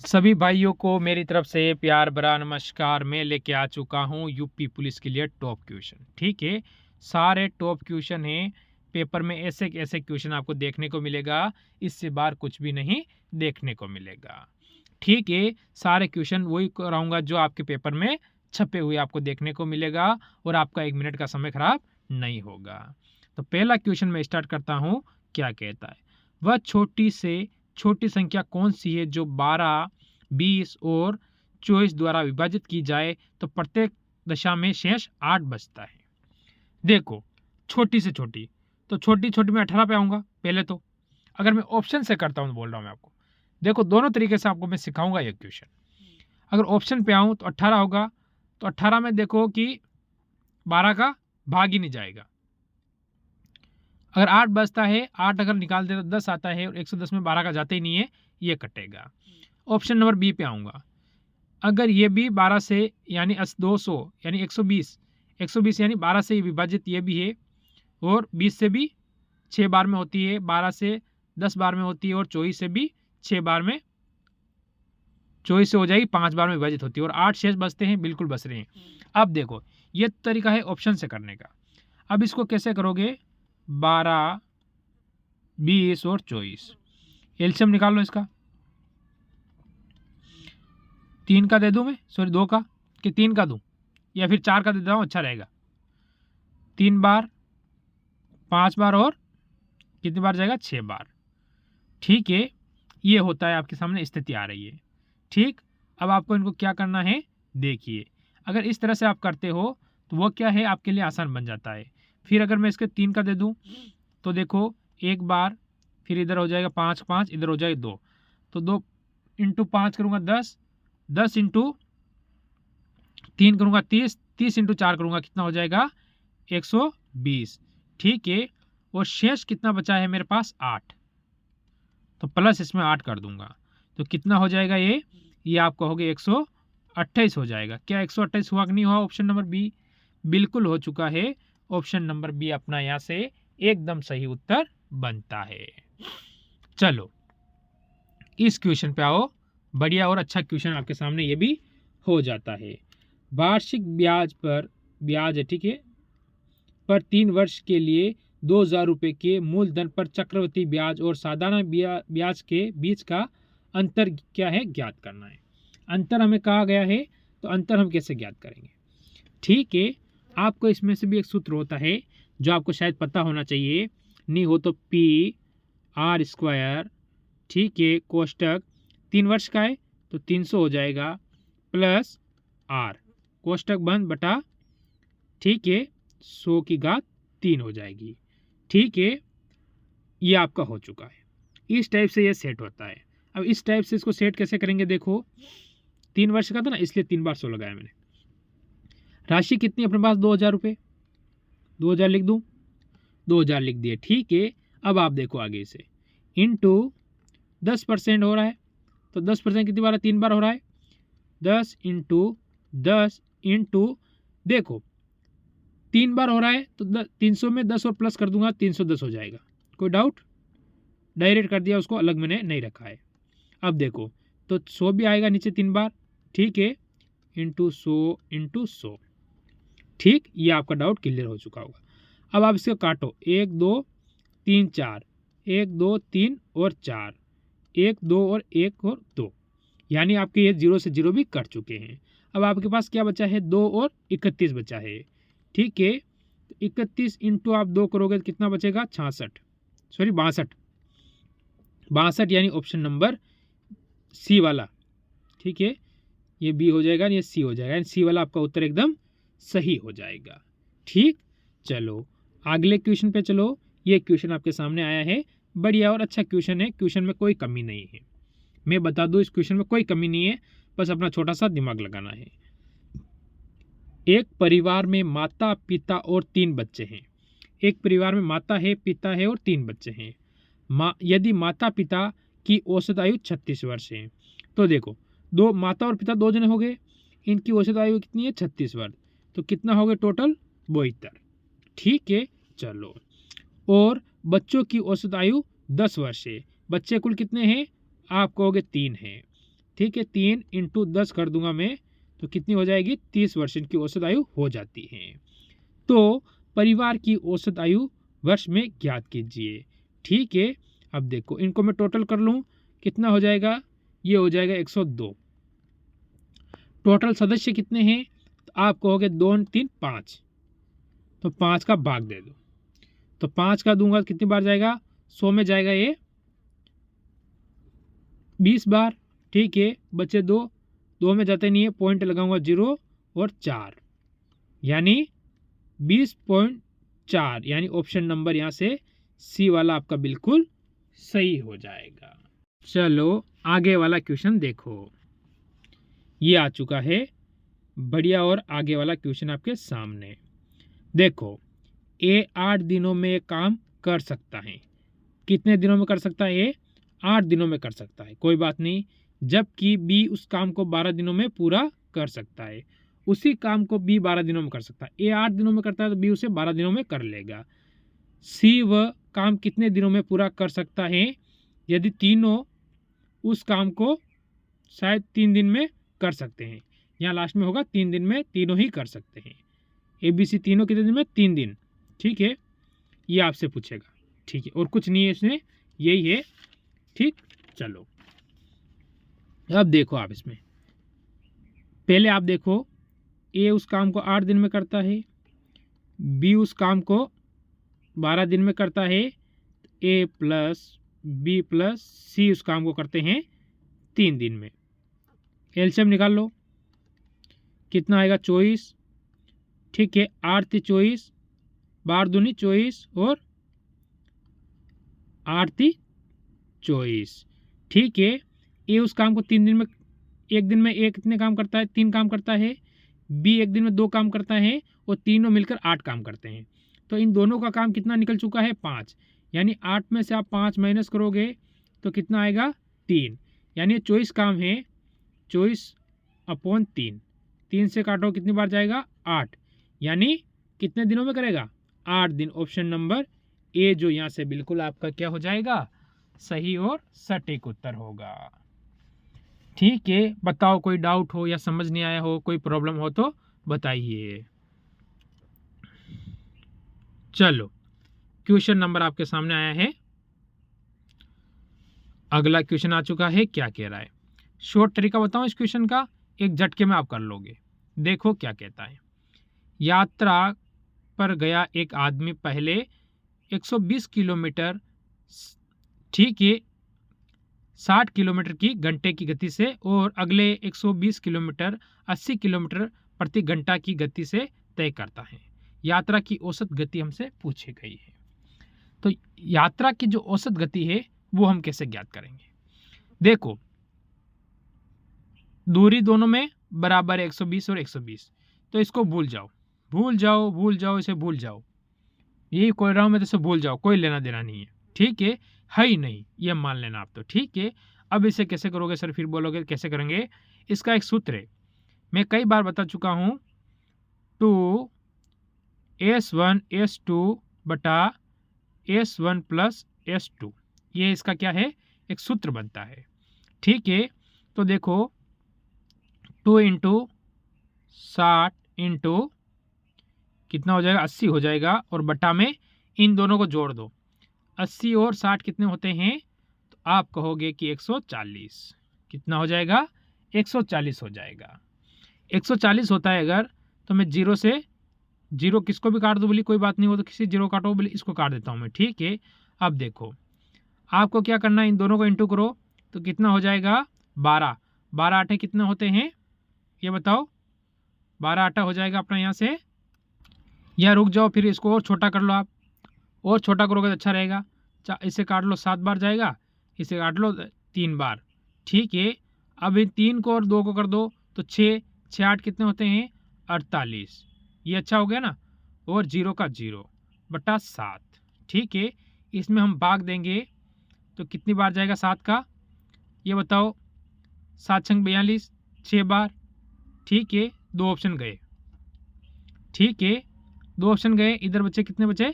सभी भाइयों को मेरी तरफ से प्यार भरा नमस्कार। मैं लेके आ चुका हूँ यूपी पुलिस के लिए टॉप क्वेश्चन। ठीक है, सारे टॉप क्वेश्चन हैं पेपर में। ऐसे ऐसे क्वेश्चन आपको देखने को मिलेगा, इससे बाहर कुछ भी नहीं देखने को मिलेगा। ठीक है, सारे क्वेश्चन वही कराऊंगा जो आपके पेपर में छपे हुए आपको देखने को मिलेगा और आपका 1 मिनट का समय खराब नहीं होगा। तो पहला क्वेश्चन मैं स्टार्ट करता हूँ। क्या कहता है, वह छोटी से छोटी संख्या कौन सी है जो 12, 20 और 24 द्वारा विभाजित की जाए तो प्रत्येक दशा में शेष 8 बचता है। देखो, छोटी से छोटी तो छोटी छोटी में 18 पे आऊंगा पहले। तो अगर मैं ऑप्शन से करता हूं, बोल रहा हूं मैं आपको, देखो दोनों तरीके से आपको मैं सिखाऊंगा ये क्वेश्चन। अगर ऑप्शन पे आऊं तो 18 होगा, तो 18 में देखो कि 12 का भाग ही नहीं जाएगा। अगर 8 बचता है, 8 अगर निकाल दे तो 10 आता है और 110 में 12 का जाता ही नहीं है, ये कटेगा। ऑप्शन नंबर बी पे आऊँगा। अगर ये भी 12 से यानी 200 यानी 120 यानी 12 से विभाजित ये भी है, और 20 से भी 6 बार में होती है, 12 से 10 बार में होती है, और 24 से भी 6 बार में, 24 से हो जाएगी 5 बार में विभाजित होती है, और 8 शेष बचते हैं, बिल्कुल बच रहे हैं। अब देखो, ये तरीका है ऑप्शन से करने का। अब इसको कैसे करोगे, 12, 20 और 24 एलसीएम निकाल लो इसका। 3 का दे दूं मैं, सॉरी 2 का, कि 3 का दूं या फिर 4 का दे देता हूँ, अच्छा रहेगा। 3 बार, 5 बार और कितनी बार जाएगा, 6 बार। ठीक है, ये होता है आपके सामने स्थिति आ रही है। ठीक, अब आपको इनको क्या करना है देखिए। अगर इस तरह से आप करते हो तो वो क्या है आपके लिए आसान बन जाता है। फिर अगर मैं इसके 3 का दे दूं तो देखो, 1 बार, फिर इधर हो जाएगा 5 5, इधर हो जाएगा 2, तो 2 इंटू 5 करूँगा 10, 10 इंटू 3 करूँगा 30, 30 इंटू 4 करूँगा कितना हो जाएगा, 120। ठीक है, और शेष कितना बचा है मेरे पास, 8, तो प्लस इसमें 8 कर दूंगा तो कितना हो जाएगा, ये आपका हो गया 128 हो जाएगा। क्या 128 हुआ कि नहीं हुआ, ऑप्शन नंबर बी बिल्कुल हो चुका है। ऑप्शन नंबर बी अपना यहाँ से एकदम सही उत्तर बनता है। चलो इस क्वेश्चन पे आओ, बढ़िया और अच्छा क्वेश्चन आपके सामने ये भी हो जाता है। वार्षिक ब्याज है, ठीक है, पर 3 वर्ष के लिए 2000 रुपये के मूलधन पर चक्रवृद्धि ब्याज और साधारण ब्याज के बीच का अंतर क्या है, ज्ञात करना है। अंतर हमें कहा गया है, तो अंतर हम कैसे ज्ञात करेंगे। ठीक है, आपको इसमें से भी एक सूत्र होता है जो आपको शायद पता होना चाहिए, नहीं हो तो P/R², ठीक है, कोष्टक 3 वर्ष का है तो 300 हो जाएगा, प्लस R, कोष्टक बंद बटा, ठीक है, 100 की घात 3 हो जाएगी। ठीक है, ये आपका हो चुका है। इस टाइप से ये सेट होता है। अब इस टाइप से इसको सेट कैसे करेंगे, देखो 3 वर्ष का था ना, इसलिए 3 बार 100 लगाया मैंने। राशि कितनी अपने पास, 2000 रुपये, 2000 लिख दूं, 2000 लिख दिए। ठीक है, अब आप देखो आगे से इंटू 10% हो रहा है, तो 10% कितनी बार है, 3 बार हो रहा है। 10 इंटू 10 इंटू, देखो 3 बार हो रहा है तो 300 में 10 और प्लस कर दूंगा, 310 हो जाएगा। कोई डाउट, डायरेक्ट कर दिया, उसको अलग मैंने नहीं रखा है। अब देखो तो 100 भी आएगा नीचे 3 बार, ठीक है, इंटू 100 इंटू 100। ठीक, ये आपका डाउट क्लियर हो चुका होगा। अब आप इसको काटो, 1 2 3 4, 1 2 3 और 4, 1 2 और 1 और 2, यानी आपके ये 0 से 0 भी कट चुके हैं। अब आपके पास क्या बचा है, 2 और 31 बचा है। ठीक है, तो 31 इंटू आप 2 करोगे तो कितना बचेगा, 66, सॉरी 62, 62 यानी ऑप्शन नंबर सी वाला। ठीक है, ये बी हो जाएगा, ये सी हो जाएगा, यानी सी वाला आपका उत्तर एकदम सही हो जाएगा। ठीक, चलो अगले क्वेश्चन पे चलो। ये क्वेश्चन आपके सामने आया है, बढ़िया और अच्छा क्वेश्चन है, क्वेश्चन में कोई कमी नहीं है। मैं बता दूं, इस क्वेश्चन में कोई कमी नहीं है, बस अपना छोटा सा दिमाग लगाना है। एक परिवार में माता, पिता और 3 बच्चे हैं। एक परिवार में माता है, पिता है और 3 बच्चे हैं। यदि माता पिता की औसत आयु 36 वर्ष है, तो देखो दो माता और पिता 2 जने हो गए, इनकी औसत आयु कितनी है, 36 वर्ष, तो कितना हो गया टोटल, 72। ठीक है, चलो, और बच्चों की औसत आयु 10 वर्ष है। बच्चे कुल कितने हैं, आप कहोगे 3 हैं, ठीक है, 3 × 10 कर दूंगा मैं, तो कितनी हो जाएगी, 30% की औसत आयु हो जाती है। तो परिवार की औसत आयु वर्ष में ज्ञात कीजिए। ठीक है, अब देखो इनको मैं टोटल कर लूँ, कितना हो जाएगा, ये हो जाएगा 102। टोटल सदस्य कितने हैं, तो आप कहोगे 2 3 5, तो 5 का भाग दे दो, तो 5 का दूंगा कितनी बार जाएगा, 100 में जाएगा ये 20 बार। ठीक है, बचे 2, 2 में जाते नहीं है, पॉइंट लगाऊंगा 0 और 4, यानी 20.4, यानी ऑप्शन नंबर यहाँ से सी वाला आपका बिल्कुल सही हो जाएगा। चलो आगे वाला क्वेश्चन देखो, ये आ चुका है बढ़िया, और आगे वाला क्वेश्चन आपके सामने देखो। ए 8 दिनों में काम कर सकता है, कितने दिनों में कर सकता है, 8 दिनों में कर सकता है, कोई बात नहीं। जबकि बी उस काम को 12 दिनों में पूरा कर सकता है, उसी काम को बी 12 दिनों में कर सकता है। ए 8 दिनों में करता है तो बी उसे 12 दिनों में कर लेगा। सी वह काम कितने दिनों में पूरा कर सकता है, यदि तीनों उस काम को शायद 3 दिन में कर सकते हैं। यहाँ लास्ट में होगा 3 दिन में तीनों ही कर सकते हैं। ए बी सी तीनों कितने दिन में, 3 दिन। ठीक है, ये आपसे पूछेगा। ठीक है, और कुछ नहीं है इसमें, यही है। ठीक, चलो अब देखो आप इसमें, पहले आप देखो, ए उस काम को 8 दिन में करता है, बी उस काम को 12 दिन में करता है, ए प्लस बी प्लस सी उस काम को करते हैं 3 दिन में। एलसीएम निकाल लो, कितना आएगा, 24। ठीक है, 8 × 24, 12 दूनी 24 और 8 × 24। ठीक है, ए उस काम को 3 दिन में, एक दिन में ए कितने काम करता है, 3 काम करता है। बी एक दिन में 2 काम करता है, और तीनों मिलकर 8 काम करते हैं। तो इन दोनों का काम कितना निकल चुका है, 5, यानी 8 में से आप 5 माइनस करोगे तो कितना आएगा, 3, यानी 24 काम है, 24/3, 3 से काटो कितनी बार जाएगा, 8, यानी कितने दिनों में करेगा, 8 दिन। ऑप्शन नंबर ए जो यहाँ से बिल्कुल आपका क्या हो जाएगा, सही और सटीक उत्तर होगा। ठीक है, बताओ कोई डाउट हो या समझ नहीं आया हो, कोई प्रॉब्लम हो तो बताइए। चलो क्वेश्चन नंबर आपके सामने आया है, अगला क्वेश्चन आ चुका है। क्या कह रहा है, शॉर्ट तरीका बताऊं इस क्वेश्चन का, एक झटके में आप कर लोगे। देखो क्या कहता है, यात्रा पर गया एक आदमी पहले 120 किलोमीटर, ठीक है, 60 किलोमीटर की घंटे की गति से, और अगले 120 किलोमीटर 80 किलोमीटर प्रति घंटा की गति से तय करता है। यात्रा की औसत गति हमसे पूछी गई है। तो यात्रा की जो औसत गति है वो हम कैसे ज्ञात करेंगे। देखो दूरी दोनों में बराबर है, 120 और 120, तो इसको भूल जाओ, भूल जाओ, भूल जाओ, इसे भूल जाओ, यही कोई रहा हूं मैं, तो इसे भूल जाओ, कोई लेना देना नहीं है। ठीक है ही नहीं, ये मान लेना आप तो। ठीक है, अब इसे कैसे करोगे सर, फिर बोलोगे कैसे करेंगे। इसका एक सूत्र है, मैं कई बार बता चुका हूं, 2s1 s2 बटा s1 प्लस s2, ये इसका क्या है, एक सूत्र बनता है। ठीक है, तो देखो 2 × 60 × कितना हो जाएगा, 80 हो जाएगा, और बटा में इन दोनों को जोड़ दो, 80 और 60 कितने होते हैं, तो आप कहोगे कि 140, कितना हो जाएगा, 140 हो जाएगा। 140 होता है अगर, तो मैं 0 से 0 किसको भी काट दो बोली, कोई बात नहीं हो, तो किसी 0 काटो बोली, इसको काट देता हूँ मैं। ठीक है, अब देखो आपको क्या करना है, इन दोनों को इंटू करो, तो कितना हो जाएगा, 12, 12 आठे कितने होते हैं, ये बताओ, 12 आटा हो जाएगा अपना यहाँ से, या रुक जाओ, फिर इसको और छोटा कर लो आप, और छोटा करोगे तो अच्छा रहेगा। इसे काट लो, 7 बार जाएगा, इसे काट लो 3 बार। ठीक है, अब इन 3 को और 2 को कर दो, तो 6 6 8 कितने होते हैं, 48, ये अच्छा हो गया ना, और 0 का 0 बटा 7। ठीक है, इसमें हम भाग देंगे तो कितनी बार जाएगा 7 का, ये बताओ, 7 छंग 42, 6 बार। ठीक है, 2 ऑप्शन गए। ठीक है, 2 ऑप्शन गए, इधर बचे कितने बचे,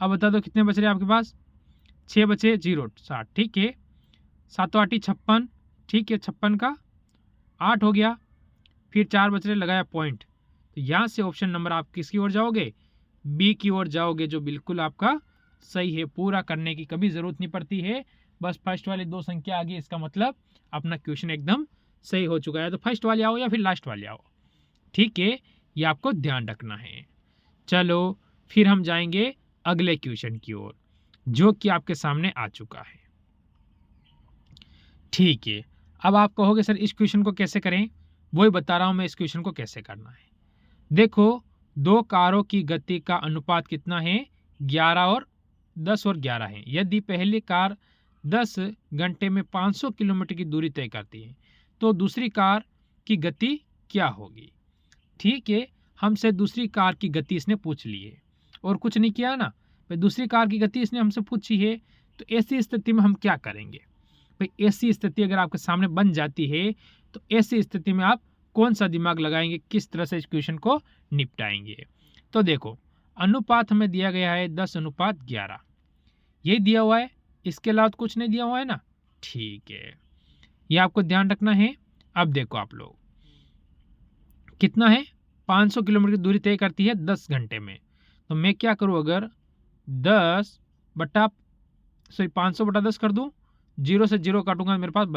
अब बता दो कितने बच रहे आपके पास, 6 बचे, 0 60। ठीक है, 7 8 56, ठीक है, 56 का 8 हो गया, फिर 4 बच रहे, लगाया पॉइंट। तो यहाँ से ऑप्शन नंबर आप किसकी ओर जाओगे, बी की ओर जाओगे, जो बिल्कुल आपका सही है। पूरा करने की कभी ज़रूरत नहीं पड़ती है, बस फर्स्ट वाली 2 संख्या आ गई, इसका मतलब अपना क्वेश्चन एकदम सही हो चुका है। तो फर्स्ट वाले आओ या फिर लास्ट वाले आओ, ठीक है, ये आपको ध्यान रखना है। चलो फिर हम जाएंगे अगले क्वेश्चन की ओर, जो कि आपके सामने आ चुका है, ठीक है। अब आप कहोगे सर इस क्वेश्चन को कैसे करें, वही बता रहा हूं मैं इस क्वेश्चन को कैसे करना है। देखो, 2 कारों की गति का अनुपात कितना है, 11 और 10 और 11 है। यदि पहली कार 10 घंटे में 500 किलोमीटर की दूरी तय करती है, तो दूसरी कार की गति क्या होगी। ठीक है, हमसे दूसरी कार की गति इसने पूछ ली है और कुछ नहीं किया ना भाई, दूसरी कार की गति इसने हमसे पूछी है। तो ऐसी स्थिति में हम क्या करेंगे भाई, ऐसी स्थिति अगर आपके सामने बन जाती है तो ऐसी स्थिति में आप कौन सा दिमाग लगाएंगे, किस तरह से इस क्वेश्चन को निपटाएंगे। तो देखो, अनुपात हमें दिया गया है 10:11, ये दिया हुआ है, इसके अलावा कुछ नहीं दिया हुआ है ना, ठीक है, ये आपको ध्यान रखना है। अब देखो आप लोग, कितना है, 500 किलोमीटर की दूरी तय करती है 10 घंटे में। तो मैं क्या करूं, अगर 500/10 कर दूं, 0 से 0 काटूंगा, मेरे पास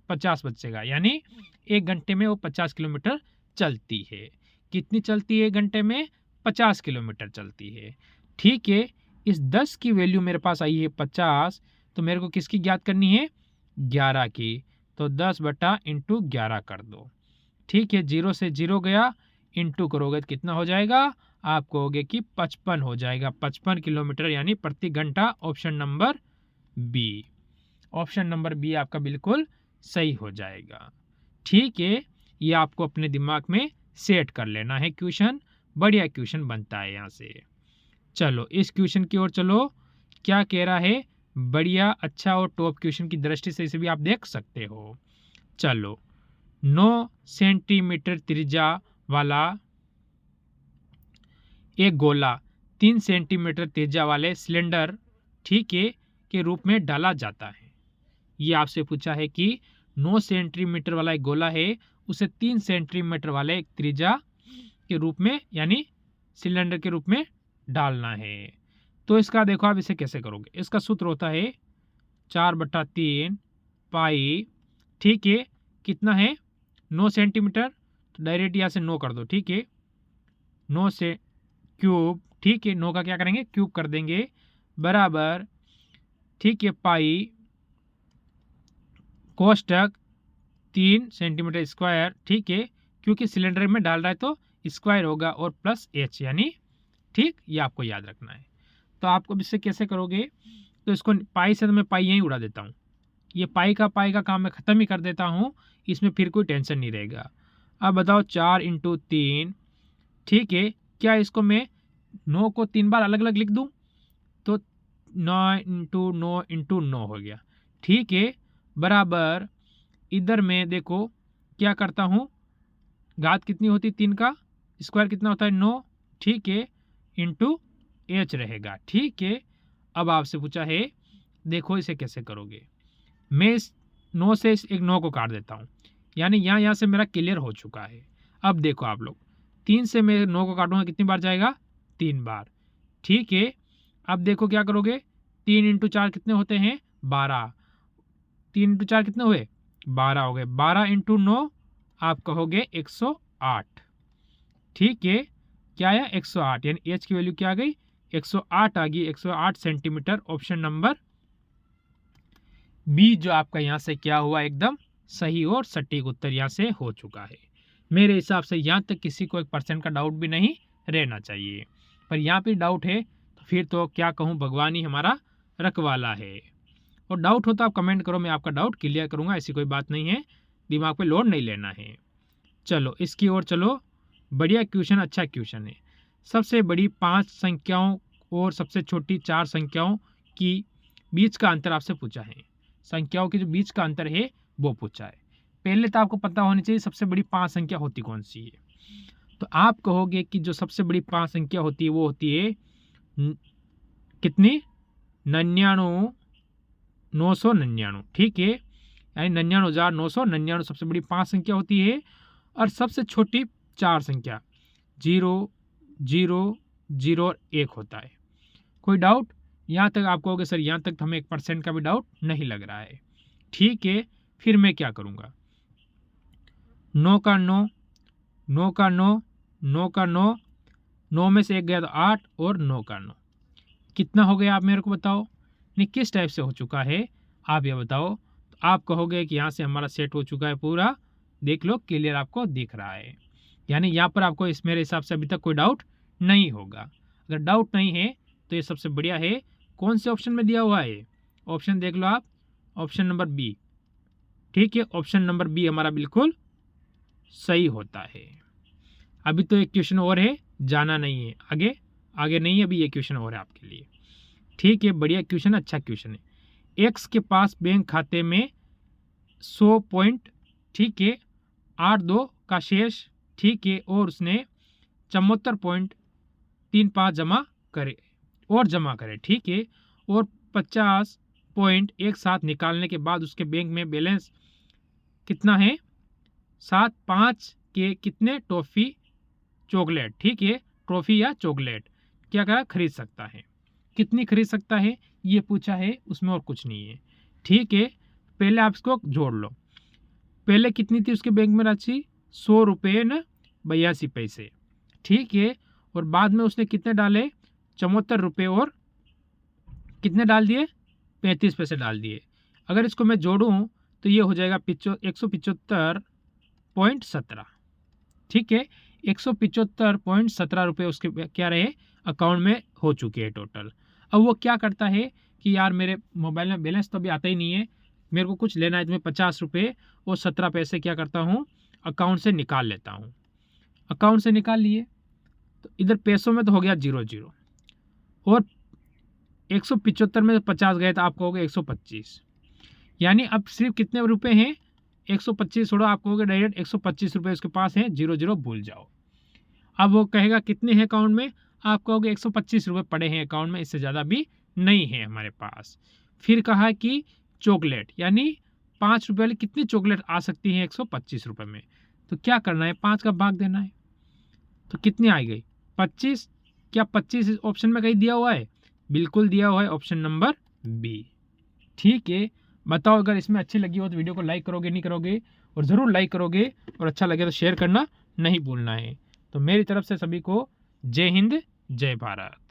50 बचेगा, यानी 1 घंटे में वो 50 किलोमीटर चलती है। कितनी चलती है 1 घंटे में, 50 किलोमीटर चलती है। ठीक है, इस 10 की वैल्यू मेरे पास आई है 50, तो मेरे को किसकी ज्ञात करनी है, 11 की। तो 10/11 कर दो, ठीक है, 0 से 0 गया, इंटू करोगे तो कितना हो जाएगा, आप कहोगे कि 55 हो जाएगा, 55 किलोमीटर यानी प्रति घंटा। Option number B, option number B आपका बिल्कुल सही हो जाएगा। ठीक है, ये आपको अपने दिमाग में सेट कर लेना है, क्वेश्चन बढ़िया क्वेश्चन बनता है यहाँ से। चलो इस क्वेश्चन की ओर चलो, क्या कह रहा है, बढ़िया अच्छा और टॉप क्वेश्चन की दृष्टि से इसे भी आप देख सकते हो। चलो, 9 सेंटीमीटर त्रिज्या वाला एक गोला 3 सेंटीमीटर त्रिज्या वाले सिलेंडर, ठीक है, के रूप में डाला जाता है। ये आपसे पूछा है कि 9 सेंटीमीटर वाला एक गोला है, उसे 3 सेंटीमीटर वाले एक त्रिज्या के रूप में यानी सिलेंडर के रूप में डालना है। तो इसका देखो आप इसे कैसे करोगे, इसका सूत्र होता है 4/3 पाई, ठीक है, कितना है 9 सेंटीमीटर, तो डायरेक्ट यहाँ से 9 कर दो, ठीक है, 9 से क्यूब, ठीक है, 9 का क्या करेंगे, क्यूब कर देंगे, बराबर, ठीक है, पाई कोष्टक 3 सेंटीमीटर स्क्वायर, ठीक है, क्योंकि सिलेंडर में डाल रहा है तो स्क्वायर होगा, और प्लस h यानी, ठीक, ये आपको याद रखना है। तो आपको इससे कैसे करोगे, तो इसको पाई से तो मैं पाई यहीं उड़ा देता हूँ, ये पाई का काम मैं ख़त्म ही कर देता हूँ, इसमें फिर कोई टेंशन नहीं रहेगा। अब बताओ 4 × 3, ठीक है, क्या इसको मैं 9 को 3 बार अलग अलग लिख दूँ, तो 9 × 9 × 9 हो गया, ठीक है, बराबर, इधर में देखो क्या करता हूँ, घात कितनी होती 3 का स्क्वायर कितना होता है 9, ठीक है, इंटू h रहेगा, ठीक है। अब आपसे पूछा है, देखो इसे कैसे करोगे, मैं इस 9 से इस एक 9 को काट देता हूँ, यानी यहाँ से मेरा क्लियर हो चुका है। अब देखो आप लोग, 3 से मैं 9 को काटूंगा, कितनी बार जाएगा, 3 बार, ठीक है। अब देखो क्या करोगे, 3 × 4 कितने होते हैं, 12, 3 × 4 कितने हुए, 12 हो गए, 12 × 9 आप कहोगे 108, ठीक है, क्या आया 108, यानी h की वैल्यू क्या आ गई, 108 आ गई, 108 सेंटीमीटर। ऑप्शन नंबर बी जो आपका यहाँ से क्या हुआ, एकदम सही और सटीक उत्तर यहाँ से हो चुका है। मेरे हिसाब से यहाँ तक किसी को 1% का डाउट भी नहीं रहना चाहिए, पर यहाँ पे डाउट है तो फिर तो क्या कहूँ, भगवान ही हमारा रखवाला है। और डाउट हो तो आप कमेंट करो, मैं आपका डाउट क्लियर करूँगा, ऐसी कोई बात नहीं है, दिमाग पे लोड नहीं लेना है। चलो इसकी ओर चलो, बढ़िया क्वेश्चन, अच्छा क्वेश्चन है। सबसे बड़ी 5 संख्याओं और सबसे छोटी 4 संख्याओं की बीच का अंतर आपसे पूछा है, संख्याओं के जो बीच का अंतर है वो पूछा है। पहले तो आपको पता होनी चाहिए सबसे बड़ी 5 संख्या होती कौन सी है। तो आप कहोगे कि जो सबसे बड़ी 5 संख्या होती है वो होती है कितनी, 99, 999, ठीक है, यानी 99,999 सबसे बड़ी 5 संख्या होती है और सबसे छोटी 4 संख्या 0, 0, 0 और 1 होता है। कोई डाउट? यहाँ तक आप कहोगे सर यहाँ तक तो हमें 1% का भी डाउट नहीं लग रहा है। ठीक है, फिर मैं क्या करूँगा, 9 का 9, 9 का 9, 9 का 9, 9 में से 1 गया तो 8 और 9 का 9 कितना हो गया, आप मेरे को बताओ। नहीं, किस टाइप से हो चुका है आप ये बताओ। तो आप कहोगे कि यहाँ से हमारा सेट हो चुका है पूरा, देख लो क्लियर आपको दिख रहा है। यानी यहाँ पर आपको इस मेरे हिसाब से अभी तक कोई डाउट नहीं होगा। अगर डाउट नहीं है तो ये सबसे बढ़िया है। कौन से ऑप्शन में दिया हुआ है? ऑप्शन देख लो आप, ऑप्शन नंबर बी। ठीक है, ऑप्शन नंबर बी हमारा बिल्कुल सही होता है। अभी तो एक क्वेश्चन और है, जाना नहीं है आगे, आगे नहीं है, अभी ये क्वेश्चन और है आपके लिए। ठीक है, बढ़िया क्वेश्चन, अच्छा क्वेश्चन है। एक्स के पास बैंक खाते में 100 पॉइंट, ठीक है, 82 का शेष, ठीक है, और उसने 74.35 जमा करे, ठीक है, और 50 पॉइंट एक साथ निकालने के बाद उसके बैंक में बैलेंस कितना है, 5 के कितने टॉफ़ी चॉकलेट, ठीक है, ट्रॉफी या चॉकलेट क्या क्या खरीद सकता है, कितनी खरीद सकता है, ये पूछा है, उसमें और कुछ नहीं है। ठीक है, पहले आप इसको जोड़ लो। पहले कितनी थी उसके बैंक में राशि, 100 रुपये न 82 पैसे, ठीक है, और बाद में उसने कितने डाले, 74 रुपये और कितने डाल दिए, 35 पैसे डाल दिए। अगर इसको मैं जोड़ूं तो ये हो जाएगा 175.17, ठीक है, 175.17 रुपये उसके क्या रहे, अकाउंट में हो चुके हैं टोटल। अब वो क्या करता है कि यार मेरे मोबाइल में बैलेंस तो अभी आता ही नहीं है, मेरे को कुछ लेना है, तो मैं 50 रुपये और 17 पैसे क्या करता हूँ, अकाउंट से निकाल लेता हूँ। अकाउंट से निकाल लिए तो इधर पैसों में तो हो गया 0 और 175 में 50 गए तो आप कहोगे 125, यानी अब सिर्फ कितने रुपए हैं, 125 छोड़ो, आप कहोगे डायरेक्ट 125 रुपये उसके पास हैं, 0 भूल जाओ। अब वो कहेगा कितने हैं अकाउंट में, आप कहोगे 125 रुपये पड़े हैं अकाउंट में, इससे ज़्यादा भी नहीं है हमारे पास। फिर कहा कि चॉकलेट, यानी 5 रुपये वाली कितनी चॉकलेट आ सकती है 125 रुपये में, तो क्या करना है, 5 का भाग देना है। तो कितनी आ गई, 25। क्या 25 ऑप्शन में कहीं दिया हुआ है? बिल्कुल दिया हुआ है, ऑप्शन नंबर बी। ठीक है, बताओ अगर इसमें अच्छी लगी हो तो वीडियो को लाइक करोगे नहीं करोगे, और ज़रूर लाइक करोगे, और अच्छा लगे तो शेयर करना नहीं भूलना है। तो मेरी तरफ से सभी को जय हिंद, जय भारत।